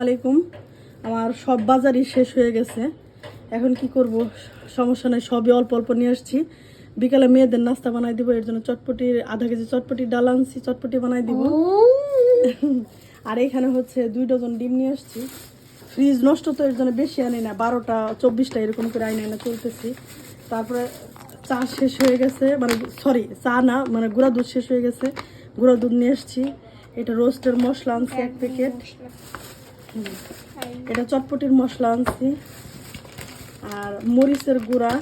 আলাইকুম। আমার সব বাজারই শেষ হয়ে গেছে। এখন কি করব, সমস্যা নাই, সবই অল্প অল্প নিয়ে আসছি। বিকালে মেয়েদের নাস্তা বানাই দিব, এর জন্য চটপটি আধা কেজি চটপটি ডাল আনছি, চটপটি বানাই দিব। আর এখানে হচ্ছে 2 ডজন ডিম নিয়ে আসছি। ফ্রিজ নষ্ট তো, এর জন্য বেশি আনি না, 12টা 24টা এরকম করে আইনা না চলতেছি। তারপরে চা শেষ হয়ে গেছে, মানে সরি চা না, মানে গুঁড়া দুধ শেষ হয়ে গেছে, গুঁড়া দুধ নিয়ে আসছি। এটা রোস্টের মশলা আনছি 1 প্যাকেট। এটা চটপটির মশলা আনছি, আর মরিচের গুঁড়া,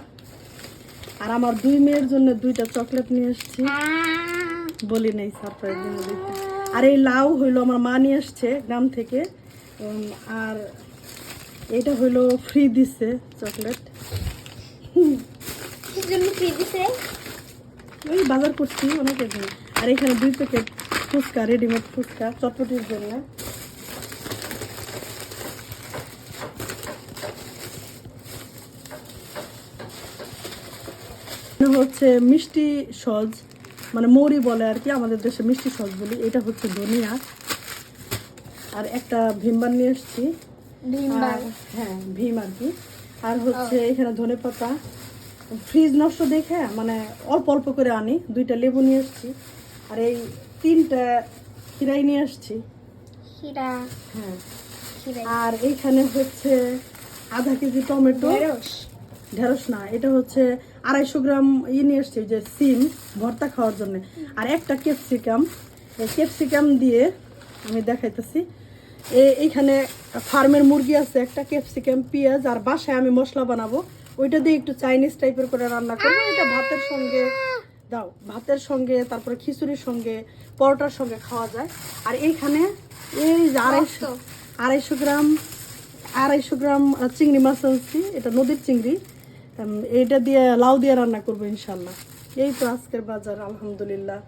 আর আমার 2 মেয়ের জন্য 2টা চকলেট নিয়ে আসছি, বলি নাই সারপ্রাইজ দিন দেখতে। আর এই লাউ হইলো আমার মা নিয়ে আসছে গ্রাম থেকে। আর এটা হইলো ফ্রি দিছে চকলেট, ওই বাজার করছি অনেক। আর এখানে 2 প্যাকেট ফুচকা, রেডিমেড ফুচকা চটপটির জন্য। হচ্ছে মিষ্টি সজ, মানে মৌরি বলে আর কি, আমাদের দেশে মিষ্টি সজ বলি। এটা হচ্ছে ধনিয়া, আর একটা ভীমবার নিয়ে এসছি, হ্যাঁ ভীম আর কি। আর হচ্ছে এখানে ধনেপাতা, ফ্রিজ নষ্ট দেখে মানে অল্প অল্প করে আনি। 2টা লেবু নিয়ে এসছি, আর এই 3টা খিরাই নিয়ে আসছি। হ্যাঁ, আর এইখানে হচ্ছে আধা কেজি টমেটো, ঢেঁড়স না, এটা হচ্ছে 250 গ্রাম নিয়ে এসছি, যে সিম ভর্তা খাওয়ার জন্য। আর একটা ক্যাপসিকাম, এই ক্যাপসিকাম দিয়ে আমি দেখাইতেছি। এইখানে ফার্মের মুরগি আছে একটা, ক্যাপসিকাম, পেঁয়াজ, আর বাসায় আমি মশলা বানাবো, ওইটা দিয়ে একটু চাইনিজ টাইপের করে রান্না করবো। এটা ভাতের সঙ্গে দাও, ভাতের সঙ্গে, তারপরে খিচুড়ির সঙ্গে, পরোটার সঙ্গে খাওয়া যায়। আর এইখানে এই যে 250 গ্রাম চিংড়ি মাছ আনছি, এটা নদীর চিংড়ি। এটা দিয়ে লাউ দিয়ে রান্না করবো ইনশাল্লাহ। এই তো আজকের বাজার, আলহামদুলিল্লাহ।